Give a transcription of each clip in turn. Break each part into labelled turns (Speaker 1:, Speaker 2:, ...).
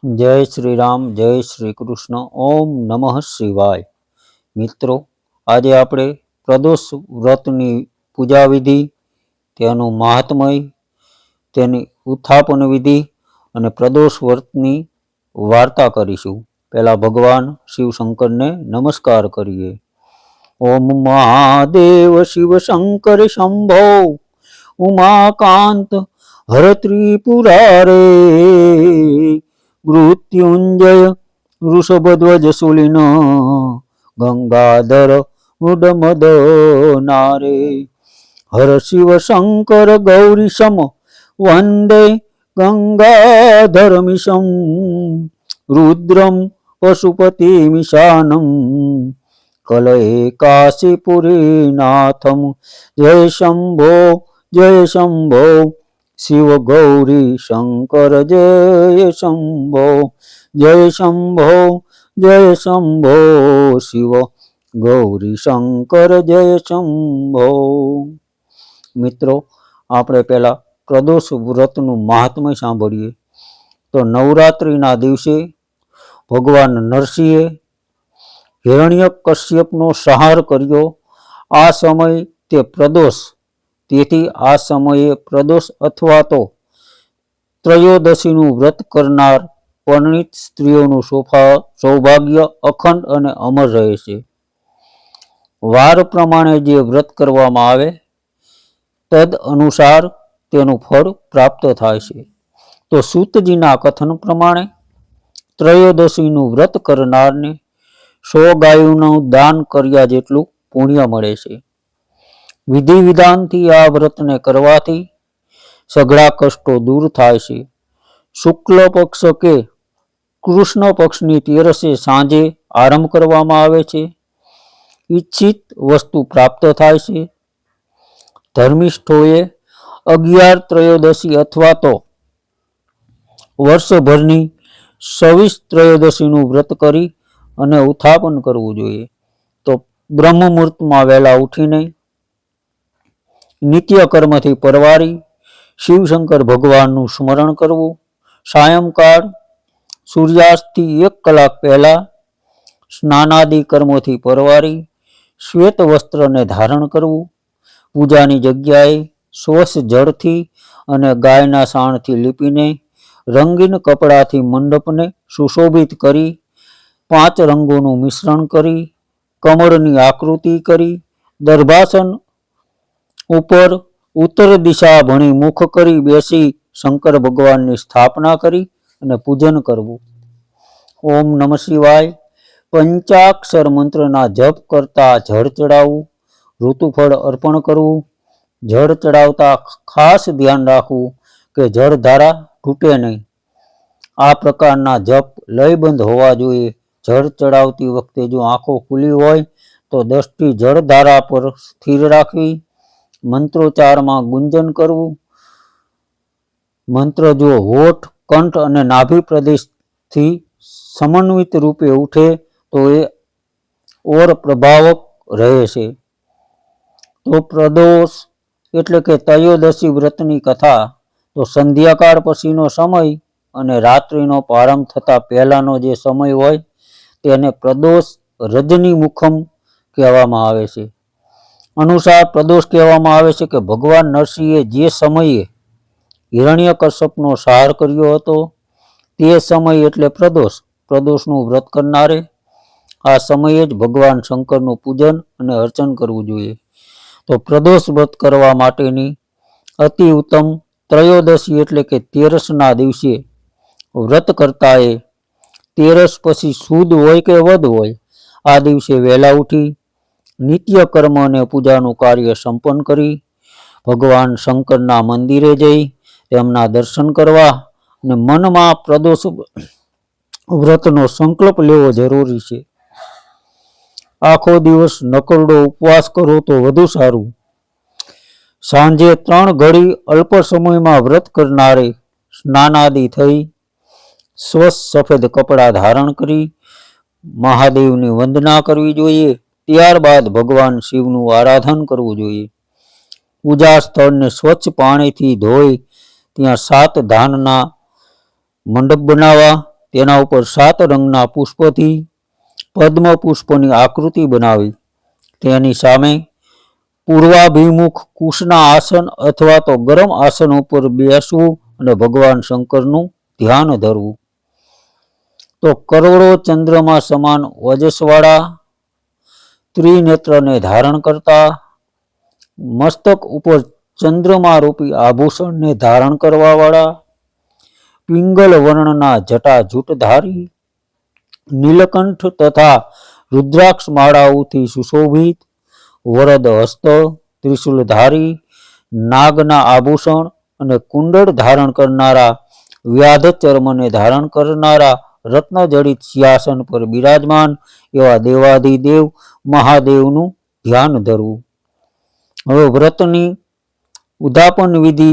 Speaker 1: जय श्री राम जय श्री कृष्ण ओम नमः शिवाय। मित्रों, आज આપણે પ્રદોષ વ્રતની પૂજા વિધિ, તેનું મહાત્મય, તેની ઉત્થાપન વિધિ અને પ્રદોષ વ્રતની વાર્તા કરીશું। પહેલા ભગવાન શિવ શંકરને નમસ્કાર કરીએ। ઓમ મહાદેવ શિવ શંકર શંભો ઉમાકાંત હર ત્રિપુરારે મૃત્યુંજય વૃષભધ્વજ શૂલિન ગંગાધર મૃડમદનારે હર શિવ શંકર ગૌરીશમ વંદે ગંગાધરમિશમ રુદ્રમ પશુપતિમિશાનમ કલયે કાશીપુરીનાથમ જય શંભો शिव गौरी शंकर जय शंभो शिव गौरी शंकर जय शंभो। मित्रों, આપણે પહેલા પ્રદોષ વ્રતનું મહાત્મ્ય સાંભળીએ તો નવરાત્રિના દિવસે ભગવાન નરસિંહે હિરણ્યકશ્યપનો સંહાર કર્યો। આ સમય તે પ્રદોષ, તેથી આ સમયે પ્રદોષ અથવા તો ત્રયોદશીનું વ્રત કરનાર પરણિત સ્ત્રીઓનું સૌભાગ્ય અખંડ અને અમર રહે છે। વાર પ્રમાણે જે વ્રત કરવામાં આવે તદ અનુસાર તેનું ફળ પ્રાપ્ત થાય છે। તો સૂતજીના કથન પ્રમાણે ત્રયોદશીનું વ્રત કરનારને 100 ગાયોનું દાન કર્યા જેટલું પુણ્ય મળે છે। વિધિ વિધાનથી આ વ્રતને કરવાથી સઘળા કષ્ટો દૂર થાય છે। શુક્લ પક્ષ કે કૃષ્ણ પક્ષની તેરસે સાંજે આરંભ કરવામાં આવે છે। ઈચ્છિત વસ્તુ પ્રાપ્ત થાય છે। ધર્મિષ્ઠોએ 11 ત્રયોદશી અથવા તો વર્ષભરની 26 ત્રયોદશીનું વ્રત કરી અને ઉત્થાપન કરવું જોઈએ। તો બ્રહ્મ મુહૂર્તમાં વહેલા ઉઠીને નિત્ય કર્મથી પરવારી શિવશંકર ભગવાનનું સ્મરણ કરવું। સાયંકાળ સૂર્યાસ્તથી 1 કલાક પહેલા સ્નાનાદિ કર્મોથી પરવારી શ્વેત વસ્ત્રને ધારણ કરવું। પૂજાની જગ્યાએ સ્વચ્છ જળથી અને ગાયના સાણથી લીપીને રંગીન કપડાથી મંડપને સુશોભિત કરી 5 રંગોનું મિશ્રણ કરી કમળની આકૃતિ કરી દર્ભાસન ઉપર ઉત્તર દિશા ભણી મુખ કરી બેસી શંકર ભગવાનની સ્થાપના કરી અને પૂજન કરવું। ઓમ નમઃ શિવાય પંચાક્ષર મંત્રના જપ કરતા જળ ચડાવવું। ઋતુફળ અર્પણ કરવું। જળ ચડાવતા ખાસ ધ્યાન રાખવું કે જળધારા તૂટે નહીં। આ પ્રકારના જપ લયબંધ હોવા જોઈએ। જળ ચડાવતી વખતે જો આંખો ખુલ્લી હોય તો દ્રષ્ટિ જળધારા પર સ્થિર રાખવી। મંત્રોચ્ચારમાં ગુંજન કરવું। મંત્ર જો હોઠ, કંઠ અને નાભિ પ્રદેશથી સમન્વિત રૂપે ઉઠે તો એ ઓર પ્રભાવક રહે છે। તો પ્રદોષ એટલે કે ત્રયોદશી વ્રતની કથા તો સંધ્યાકાળ પછીનો સમય અને રાત્રિનો પ્રારંભ થતા પહેલાનો જે સમય હોય તેને પ્રદોષ રજની મુખમ કહેવામાં આવે છે। અનુસાર પ્રદોષ કહેવામાં આવે છે કે ભગવાન નરસિંહે જે સમયે હિરણ્યકશ્યપનો સંહાર કર્યો હતો તે સમય એટલે પ્રદોષ। પ્રદોષનું વ્રત કરનારે આ સમયે જ ભગવાન શંકરનું પૂજન અને અર્ચન કરવું જોઈએ। તો પ્રદોષ વ્રત કરવા માટેની અતિ ઉત્તમ ત્રયોદશી એટલે કે 13ના દિવસે વ્રત કરતાએ 13 પછી સુદ હોય કે વદ હોય આ દિવસે વહેલા ઉઠી નિત્ય કર્મ અને પૂજાનું કાર્ય સંપન્ન કરી ભગવાન શંકરના મંદિરે જઈ તેમના દર્શન કરવા અને મનમાં પ્રદોષ વ્રતનો સંકલ્પ લેવો જરૂરી છે। આખો દિવસ નકરડો ઉપવાસ કરો તો વધુ સારું। સાંજે 3 ઘડી અલ્પ સમયમાં વ્રત કરનારે સ્નાનાદિ થઈ સ્વચ્છ સફેદ કપડાં ધારણ કરી મહાદેવની વંદના કરવી જોઈએ। ત્યારબાદ ભગવાન શિવનું આરાધન કરવું જોઈએ। પૂજા સ્થળને સ્વચ્છ પાણીથી ધોઈ ત્યાં 7 ધાનના મંડપ બનાવવા, તેના ઉપર 7 રંગના પુષ્પથી પદ્મ પુષ્પની આકૃતિ બનાવી તેની સામે પૂર્વાભિમુખ કુશના આસન અથવા તો ગરમ આસન ઉપર બેસવું અને ભગવાન શંકરનું ધ્યાન ધરવું. તો કરોડો ચંદ્રમા સમાન ઓજસવાળા ત્રિનેત્રને ધારણ કરતા, મસ્તક ઉપર ચંદ્રમા રૂપી આભૂષણને ધારણ કરવા વાળા, પિંગલ વર્ણના જટાજૂટધારી, નીલકંઠ તથા રુદ્રાક્ષ માળાઓથી સુશોભિત, વરદ હસ્ત, ત્રિશુલધારી, નાગના આભૂષણ અને કુંડળ ધારણ કરનારા, વ્યાધ ચર્મને ધારણ કરનારા, રત્નજડિત સિંહાસન પર બિરાજમાન એવા દેવાધિદેવ મહાદેવનું ધ્યાન ધરવું. હવે વ્રતની ઉદ્યાપન વિધિ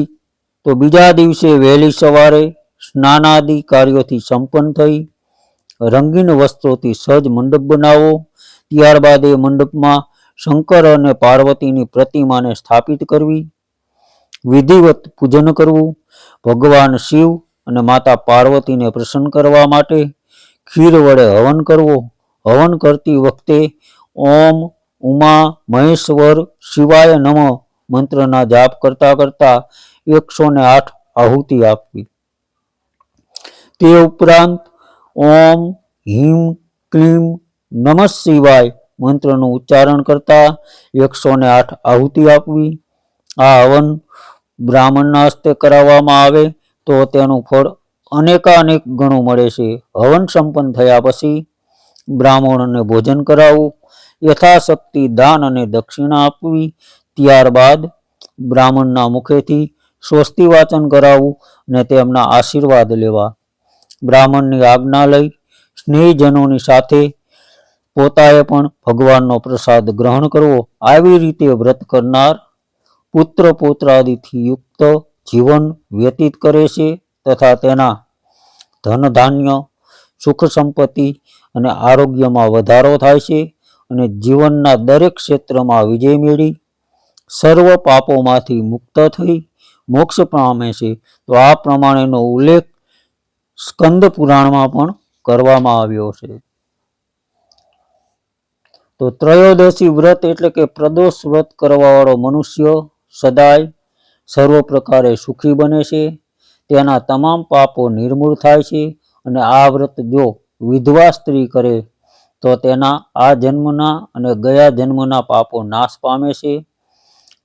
Speaker 1: તો બીજા દિવસે વહેલી સવારે સ્નાનાદિ કાર્યોથી સંપન્ન થઈ રંગીન વસ્ત્રોથી સજ્જ મંડપ બનાવો. ત્યારબાદ એ મંડપમાં શંકર અને પાર્વતીની પ્રતિમાને સ્થાપિત કરવી, વિધિવત પૂજન કરવું. ભગવાન શિવ અને માતા પાર્વતીને પ્રસન્ન કરવા માટે ખીર વડે હવન કરવો. હવન કરતી વખતે ઓમ ઉમા મહેશ્વર શિવાય નમઃ મંત્રના જાપ કરતા કરતા 108 આહુતિ આપવી. તે ઉપરાંત ઓમ હિમ ક્લીમ નમઃ શિવાય મંત્રનું ઉચ્ચારણ કરતા 108 આહુતિ આપવી. આ હવન બ્રાહ્મણના હસ્તે કરાવવામાં આવે તો તેનું ફળ અનેકાનેક ગણું મળે છે. હવન સંપન્ન થયા પછી બ્રાહ્મણોને ભોજન કરાવવું, યથાશક્તિ દાન અને દક્ષિણા આપવી. ત્યારબાદ બ્રાહ્મણના મુખેથી સ્વસ્તિ વાચન કરાવવું અને તેમના આશીર્વાદ લેવા. બ્રાહ્મણની આજ્ઞા લઈ સ્નેહીજનોની સાથે પોતાએ પણ ભગવાનનો પ્રસાદ ગ્રહણ કરવો. આવી રીતે વ્રત કરનાર પુત્ર પૌત્રાદિથી યુક્ત જીવન વ્યતીત કરે છે તથા તેના ધન ધાન્ય, સુખ સંપત્તિ અને આરોગ્યમાં વધારો થાય છે અને જીવનના દરેક ક્ષેત્રમાં વિજય મેળવી સર્વ પાપોમાંથી મુક્ત થઈ મોક્ષ પામે છે. તો આ પ્રમાણેનો ઉલ્લેખ સ્કંદ પુરાણમાં પણ કરવામાં આવ્યો છે. તો ત્રયોદશી વ્રત એટલે કે પ્રદોષ વ્રત કરવાવાળો મનુષ્ય સદાય સર્વ પ્રકારે સુખી બને છે, તેના તમામ પાપો નિર્મૂળ થાય છે અને આ વ્રત જો વિધવા સ્ત્રી કરે તો તેના આ જન્મના અને ગયા જન્મના પાપો નાશ પામે છે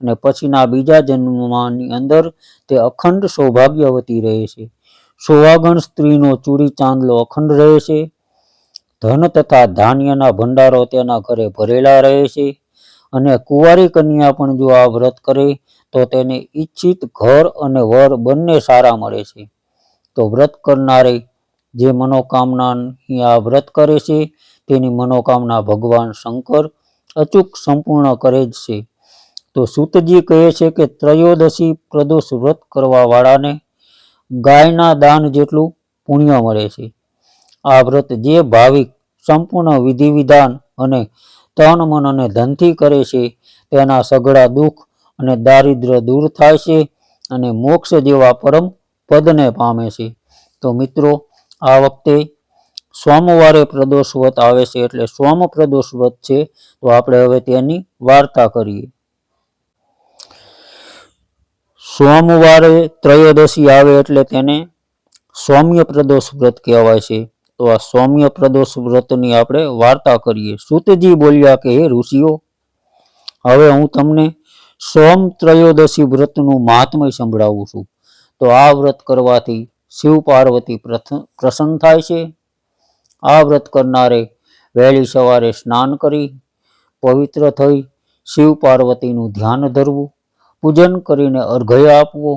Speaker 1: અને પછીના બીજા જન્મની અંદર તે અખંડ સૌભાગ્યવતી રહે છે. સોહાગણ સ્ત્રીનો ચૂડી ચાંદલો અખંડ રહે છે. ધન તથા ધાન્યના ભંડારો તેના ઘરે ભરેલા રહે છે અને કુંવારી કન્યા પણ જો આ વ્રત કરે તો તેને ઈચ્છિત ઘર અને વર બંને સારા મળે છે. તો વ્રત કરનારે જે મનોકામનાની આ વ્રત કરે છે તેની મનોકામના ભગવાન શંકર અચૂક સંપૂર્ણ કરે જ છે. તો સૂતજી કહે છે કે ત્રયોદશી પ્રદોષ વ્રત કરવા વાળાને ગાયના દાન જેટલું પુણ્ય મળે છે. આ વ્રત જે ભાવિક સંપૂર્ણ વિધિ વિધાન અને તન મન અને ધનથી કરે છે તેના સઘળા દુઃખ અને દારિદ્ર્ય દૂર થાય છે અને મોક્ષ જેવા પરમ પદને પામે છે. તો મિત્રો, આ વખતે સોમવારે પ્રદોષ વ્રત આવે છે એટલે સોમ પ્રદોષ વ્રત છે. તો આપણે હવે તેની વાર્તા કરીએ. સોમવારે ત્રયોદશી આવે એટલે તેને સૌમ્ય પ્રદોષ વ્રત કહેવાય છે. તો આ સૌમ્ય પ્રદોષ વ્રતની આપણે વાર્તા કરીએ. સૂતજી બોલ્યા કે હે ઋષિઓ, હવે હું તમને સોમ ત્રયોદશી વ્રતનું મહાત્મય સંભળાવું છું. તો આ વ્રત કરવાથી શિવ પાર્વતી પ્રસન્ન થાય છે. આ વ્રત કરનારે વહેલી સવારે સ્નાન કરી પવિત્ર થઈ શિવ પાર્વતીનું ધ્યાન ધરવું, પૂજન કરીને અર્ઘ્ય આપવો,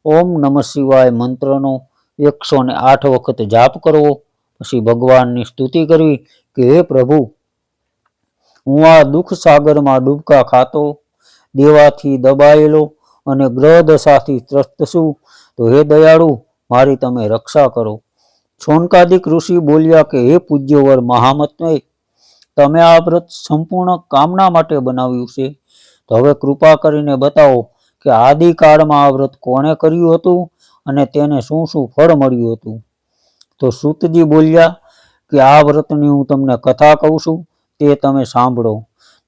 Speaker 1: ઓમ નમઃ શિવાય મંત્રનો 108 વખત જાપ કરવો, પછી ભગવાનની સ્તુતિ કરવી કે હે પ્રભુ, હું આ દુઃખ સાગરમાં ડૂબકા ખાતો, દેવાથી દબાયેલો અને ગ્રહ દશાથી ત્રસ્ત છું. તો હે દયાળુ, મારી તમે રક્ષા કરો. શૌનકાદિક ઋષિ બોલ્યા કે હે પૂજ્યવર મહામત્મય, તમે આ વ્રત સંપૂર્ણ કામના માટે બનાવ્યું છે. તો હવે કૃપા કરીને બતાવો કે આદિકાળમાં આ વ્રત કોણે કર્યું હતું અને તેને શું શું ફળ મળ્યું હતું. તો સૂતજી બોલ્યા કે આ વ્રતની હું તમને કથા કહું છું, તે તમે સાંભળો.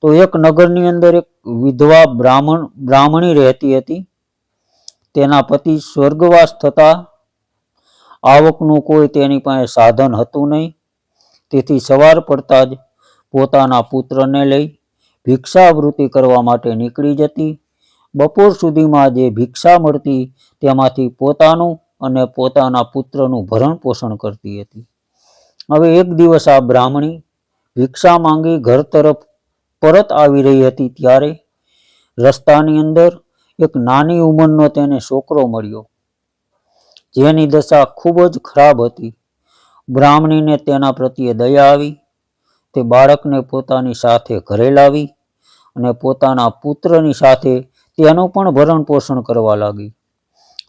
Speaker 1: તો એક નગરની અંદર એક વિધવા બ્રાહ્મણી રહેતી હતી. તેના પતિ સ્વર્ગવાસ થતા આવકનું કોઈ તેની પાસે સાધન હતું નહીં. તેથી સવાર પડતા જ પોતાના પુત્રને લઈ ભિક્ષાવૃત્તિ કરવા માટે નીકળી જતી. બપોર સુધીમાં જે ભિક્ષા મળતી તેમાંથી પોતાનું અને પોતાના પુત્રનું ભરણ પોષણ કરતી હતી. હવે એક દિવસ આ બ્રાહ્મણી ભિક્ષા માંગી ઘર તરફ પરત આવી રહી હતી ત્યારે રસ્તાની અંદર એક નાની ઉંમરનો તેને છોકરો મળ્યો, જેની દશા ખૂબ જ ખરાબ હતી. બ્રાહ્મણીને તેના પ્રત્યે દયા આવી. તે બાળકને પોતાની સાથે ઘરે લાવી અને પોતાના પુત્રની સાથે તેનું પણ ભરણ પોષણ કરવા લાગી.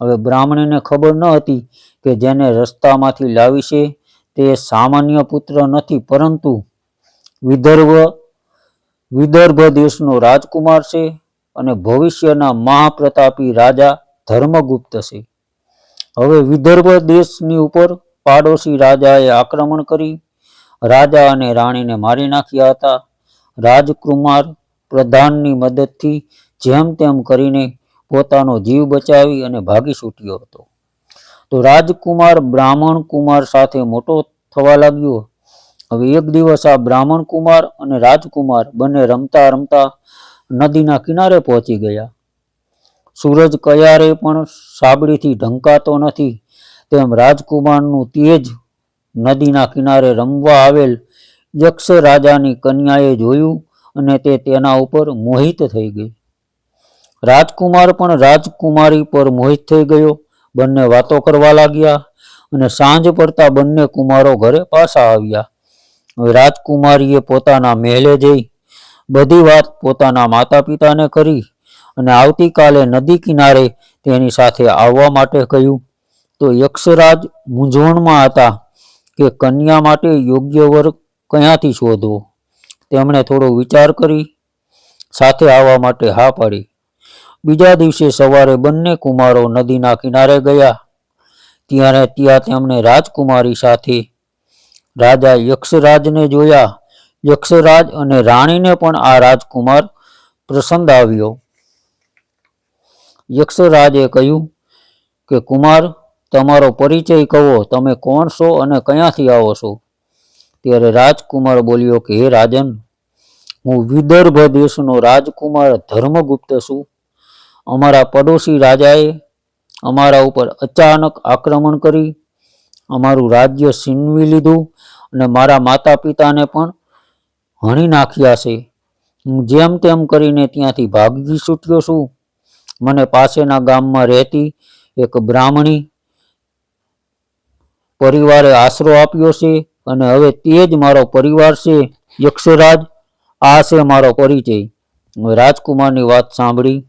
Speaker 1: હવે બ્રાહ્મણીને ખબર ન હતી કે જેને રસ્તામાંથી લાવી છે તે સામાન્ય પુત્ર નથી, પરંતુ વિદર્ભ દેશનો રાજકુમાર છે અને ભવિષ્યના મહાપ્રતાપી રાજા ધર્મગુપ્ત છે. હવે વિદર્ભ દેશની ઉપર પાડોશી રાજાએ આક્રમણ કરી રાજા અને રાણીને મારી નાખ્યા હતા. રાજકુમાર પ્રધાનની મદદથી જેમ તેમ કરીને પોતાનો જીવ બચાવી અને ભાગી છૂટ્યો હતો. તો રાજકુમાર બ્રાહ્મણ કુમાર સાથે મોટો થવા લાગ્યો. હવે એક દિવસ આ બ્રાહ્મણ કુમાર અને રાજકુમાર બંને રમતા રમતા નદીના કિનારે પહોંચી ગયા. સૂરજ કયારે પણ સાબડીથી ઢંકાતો નથી, તેમ રાજકુમારનું તેજ નદીના કિનારે રમવા આવેલ યક્ષ રાજાની કન્યાએ જોયું અને તે તેના ઉપર મોહિત થઈ ગઈ. રાજકુમાર પણ રાજકુમારી પર મોહિત થઈ ગયો. બંને વાતો કરવા લાગ્યા અને સાંજ પડતા બંને કુમારો ઘરે પાછા આવ્યા. હવે રાજકુમારીએ પોતાના મહેલે જઈ બધી વાત પોતાના માતા પિતાને કરી અને આવતીકાલે નદી કિનારે તેની સાથે આવવા માટે કહ્યું. તો યક્ષરાજ મૂંઝવણમાં હતા કે કન્યા માટે યોગ્ય વર ક્યાંથી શોધવો. તેમણે થોડો વિચાર કરી સાથે આવવા માટે હા પાડી. બીજા દિવસે સવારે બંને કુમારો નદીના કિનારે ગયા. ત્યાં તેમણે રાજકુમારી સાથે રાજા યક્ષરાજને જોયા. યક્ષરાજ અને રાણીને પણ આ રાજકુમાર પસંદ આવ્યો. યક્ષરાજે કહ્યું કે કુમાર, તમારો પરિચય કહો, તમે કોણ છો અને ક્યાંથી આવો છો? ત્યારે રાજકુમાર બોલ્યો કે હે રાજન, હું વિદર્ભ દેશનો રાજકુમાર ધર્મગુપ્ત છું. અમારા પડોશી રાજાએ અમારા ઉપર અચાનક આક્રમણ કરી અમારું રાજ્ય છીનવી લીધું અને મારા માતા પિતાને પણ હણી નાખ્યા છે. હું જેમ તેમ કરીને ત્યાંથી ભાગી છૂટ્યો છું. મને પાસેના ગામમાં રહેતી એક બ્રાહ્મણી પરિવારે આશરો આપ્યો છે અને હવે તે જ મારો પરિવાર છે. યક્ષરાજ, આ છે મારો પરિચય. રાજકુમારની વાત સાંભળી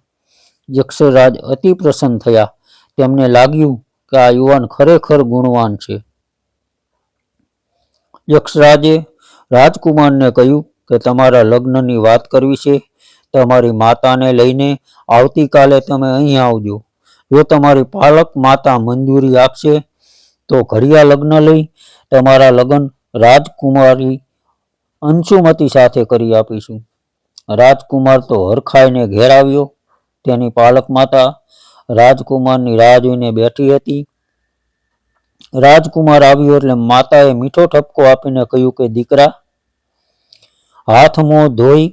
Speaker 1: યક્ષરાજ અતિ પ્રસન્ન થયા. તેમને લાગ્યું કે આ યુવાન ખરેખર ગુણવાન છે. યક્ષરાજે રાજકુમારને કહ્યું કે તમારા લગ્નની વાત કરવી છે. તમારી માતાને લઈને આવતીકાલે તમે અહીં આવજો. જો તમારી પાલક માતા મંજૂરી આપશે તો ઘડિયા લગ્ન લઈ તમારા લગ્ન રાજકુમારી અંશુમતી સાથે કરી આપીશું. રાજકુમાર તો હરખાઈને ઘેર આવ્યો. તેની પાલક માતા રાજકુમારની રાહ જોઈને બેઠી હતી. રાજકુમાર આવ્યો એટલે માતાએ મીઠો ઠપકો આપીને કહ્યું કે દીકરા, હાથ મોં ધોઈ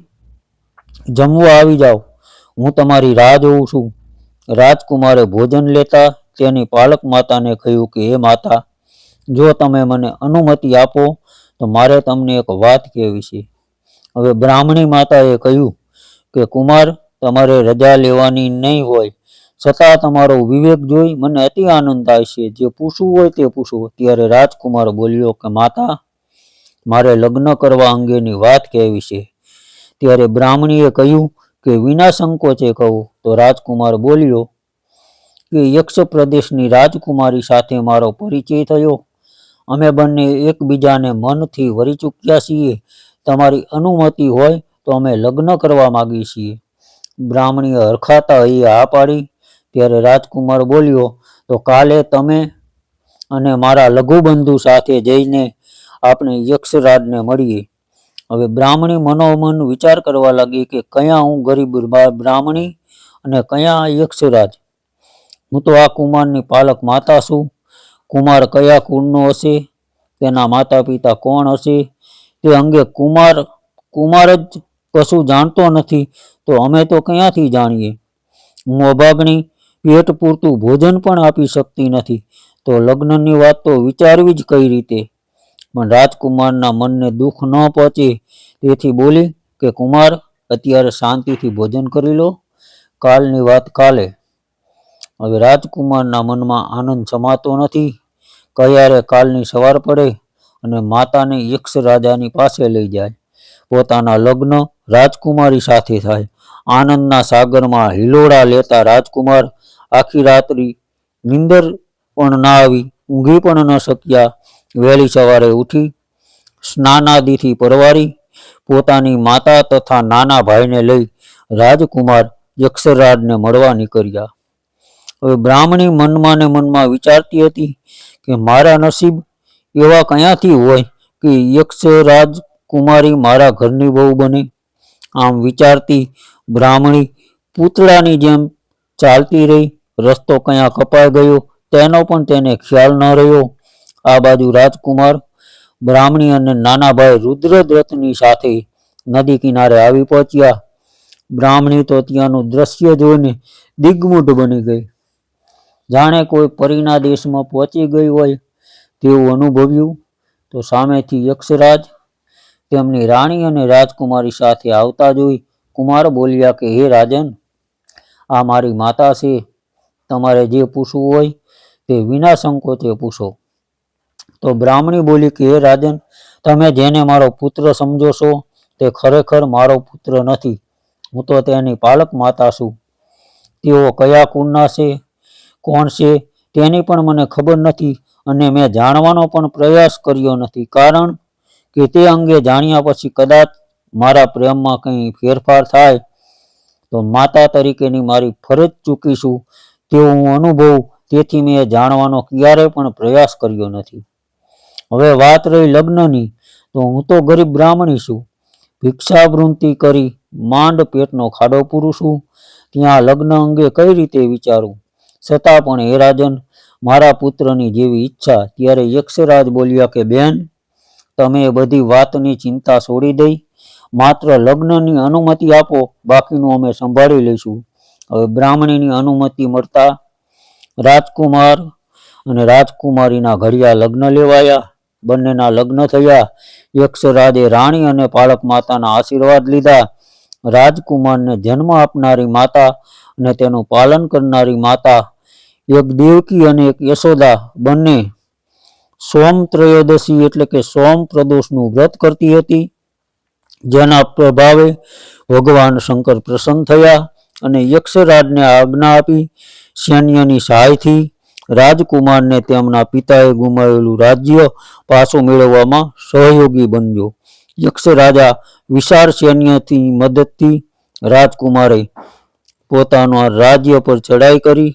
Speaker 1: જમવા આવી જાઓ, હું તમારી રાહ જોઉં છું. રાજકુમારે ભોજન લેતા તેની પાલક માતાને કહ્યું કે હે માતા, જો તમે મને અનુમતિ આપો તો મારે તમને એક વાત કહેવી છે. હવે બ્રાહ્મણી માતાએ કહ્યું કે કુમાર, તમારે રજા લેવાની નહીં હોય, છતાં તમારો વિવેક જોઈ મને અતિ આનંદ થાય છે. જે પૂછવું હોય તે પૂછો. ત્યારે રાજકુમાર બોલ્યો કે માતા, મારે લગ્ન કરવા અંગેની વાત કહેવી છે. ત્યારે બ્રાહ્મણીએ કહ્યું કે વિના સંકોચે કહો. તો રાજકુમાર બોલ્યો કે યક્ષ પ્રદેશની રાજકુમારી સાથે મારો પરિચય થયો. અમે બંને એકબીજાને મનથી વરી ચૂક્યા છીએ. તમારી અનુમતિ હોય તો અમે લગ્ન કરવા માગીએ છીએ. બ્રાહ્મણીએ હરખાતા હૈયે હા પાડી. ત્યારે રાજકુમાર બોલ્યો, તો કાલે તમે અને મારા લઘુબંધુ સાથે જઈને આપણે યક્ષરાજને મળીએ. હવે બ્રાહ્મણી મનોમન વિચાર કરવા લાગી કે કયા હું ગરીબ બ્રાહ્મણી અને કયા યક્ષરાજ. હું તો આ કુમારની પાલક માતા છું. કુમાર કયા કુળનો હશે, તેના માતા પિતા કોણ હશે, તે અંગે કુમાર જ કશું જાણતો નથી, તો અમે તો ક્યાંથી જાણીએ. હું અભાગણી પેટ પૂરતું ભોજન પણ આપી શકતી નથી, તો લગ્નની વાત તો વિચારવી જ કઈ રીતે. પણ રાજકુમારના મનને દુઃખ ન પહોંચે તેથી બોલી કે કુમાર, અત્યારે શાંતિથી ભોજન કરી લો, કાલની વાત કાલે. હવે રાજકુમારના મનમાં આનંદ સમાતો નથી. ક્યારે કાલની સવાર પડે અને માતાને યક્ષ રાજાની પાસે લઈ જાય, પોતાના લગ્ન રાજકુમારી સાથે થાય. આનંદના સાગરમાં હિલોળા લેતા રાજકુમાર આખી રાત્રિ નીંદર પણ ના આવી, ઊંઘી પણ ન શક્યા. વહેલી સવારે ઉઠી સ્નાનાદિથી પરવારી પોતાની માતા તથા નાના ભાઈને લઈ રાજકુમાર યક્ષરાજને મળવા નીકળ્યા. હવે બ્રાહ્મણી મનમાં ને મનમાં વિચારતી હતી કે મારા નસીબ એવા ક્યાંથી હોય કે યક્ષરાજ કુમારી મારા ઘરની બહુ બને. આમ વિચારતી બ્રાહ્મણી પૂતળાની જેમ ચાલતી રહી. રસ્તો કયા કપાઈ ગયો તેનો પણ તેને ખ્યાલ ન રહ્યો. આ બાજુ રાજકુમાર બ્રાહ્મણી અને નાના ભાઈ રુદ્રદ્રથની સાથે નદી કિનારે આવી પહોંચ્યા. બ્રાહ્મણી તો ત્યાંનું દ્રશ્ય જોઈને દિગ્મૂઢ બની ગઈ, જાણે કોઈ પરીના દેશમાં પહોંચી ગઈ હોય તેવું અનુભવ્યું. તો સામેથી યક્ષરાજ તેમની રાણી અને રાજકુમારી સાથે આવતા જોઈ કુમાર બોલ્યા કે હે રાજન, આ મારી માતા છે, તમારે જે પૂછવું હોય તે વિના સંકોચે પૂછો. તો બ્રાહ્મણી બોલી કે હે રાજન, તમે જેને મારો પુત્ર સમજો છો તે ખરેખર મારો પુત્ર નથી. હું તો તેની પાલક માતા છું. તેઓ કયા કુળના છે, કોણ છે તેની પણ મને ખબર નથી અને મેં જાણવાનો પણ પ્રયાસ કર્યો નથી, કારણ કે તે અંગે જાણ્યા પછી કદાચ મારા પ્રેમમાં કંઈ ફેરફાર થાય તો માતા તરીકેની મારી ફરજ ચૂકીશું તેવું હું અનુભવું, તેથી મેં જાણવાનો ક્યારેય પણ પ્રયાસ કર્યો નથી. હવે વાત રહી લગ્નની, તો હું તો ગરીબ બ્રાહ્મણી છું. ભિક્ષાવૃત્તિ કરી માંડ પેટનો ખાડો પૂરું છું. ત્યાં લગ્ન અંગે કઈ રીતે વિચારું. છતાં પણ હે રાજન, મારા પુત્રની જેવી ઈચ્છા. ત્યારે યક્ષરાજ બોલ્યા કે બેન, તમે એ બધી વાતની ચિંતા છોડી દઈ, માત્ર લગ્નની અનુમતિ આપો, બાકીનું અમે સંભાળી લઈશું. હવે બ્રાહ્મણીની અનુમતિ મળતા રાજકુમાર અને રાજકુમારીના ઘડિયા લગ્ન લેવાયા. બંનેના લગ્ન થયા. યક્ષરાજે રાણી અને પાલક માતાના આશીર્વાદ લીધા. રાજકુમારને જન્મ આપનારી માતા અને તેનું પાલન કરનારી માતા એક દેવકી અને એક યશોદા બંને સોમ ત્રયોદશી એટલે કે સોમ પ્રદોષનું વ્રત કરતી હતી, જેના પ્રભાવે ભગવાન શંકર પ્રસન્ન થયા અને યક્ષરાજને આજ્ઞા આપી સૈન્યની સહાયથી રાજકુમારને તેમના પિતાએ ગુમાવેલું રાજ્ય પાછું મેળવવામાં સહયોગી બન્યો. યક્ષ રાજા વિશાળ સૈન્યની મદદથી રાજકુમારે પોતાના રાજ્ય પર ચડાઈ કરી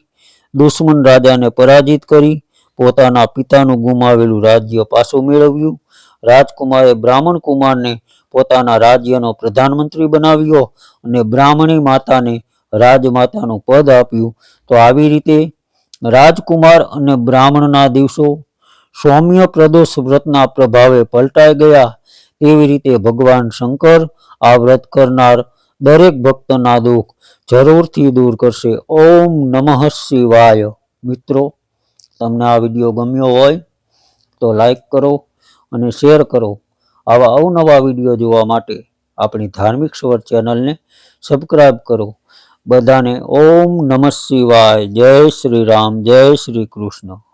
Speaker 1: દુશ્મન રાજાને પરાજિત કરી પોતાના પિતાનું ગુમાવેલું રાજ્ય પાછું મેળવ્યું. રાજકુમારે બ્રાહ્મણ કુમારને પોતાના રાજ્યનો પ્રધાનમંત્રી બનાવ્યો અને બ્રાહ્મણી માતાને રાજમાતાનું પદ આપ્યું. તો આવી રીતે રાજકુમાર અને બ્રાહ્મણના દિવસો સૌમ્ય પ્રદોષ વ્રતના પ્રભાવે પલટાઈ ગયા. એવી રીતે ભગવાન શંકર આ વ્રત કરનાર દરેક ભક્તના દુઃખ જરૂરથી દૂર કરશે. ઓમ નમઃ શિવાય. મિત્રો, તમને આ વિડીયો ગમ્યો હોય તો લાઈક કરો અને શેર કરો. આવા અવનવા વિડીયો જોવા માટે આપણી ધાર્મિક સવર ચેનલને સબસ્ક્રાઈબ કરો. બધાને ઓમ નમઃ શિવાય. જય શ્રી રામ, જય શ્રી કૃષ્ણ.